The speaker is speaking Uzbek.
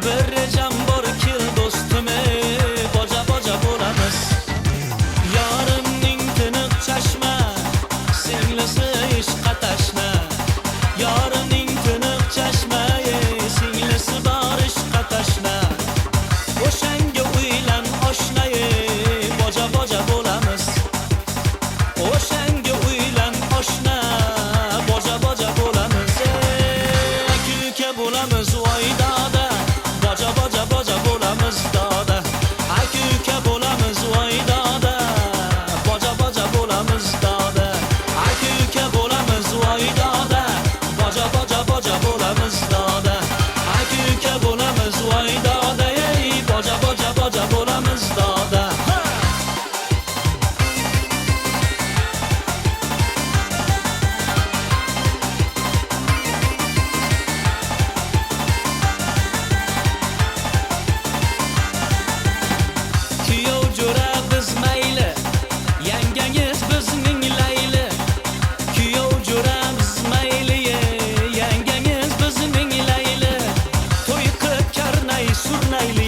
Bir rejam bor kel do'stim, boja boja bo'lamiz. Yorimning tiniq chashma, singlisi ishqa tashna. Yorimning tiniq chashma, singlisi bor ishqa tashna. O'shanga uylan oshna, boja boja bo'lamiz. O'shanga uylan oshna, boja boja bo'lamiz. Aka bo'lamiz voy doda, boja boja boja bo'lamiz doda. Aka bo'lamiz voy doda, boja boja bo'lamiz doda. Aka bo'lamiz voy doda, boja boja boja bo'lamiz doda. Aka bo'lamiz voy doda, boja boja boja bo'lamiz doda. Kuyov jo'ra biz mayli, yangangiz bizning layli. Kuyov jo'ra biz mayli, yangangiz bizning layli. To'y qilib karnay surnayli.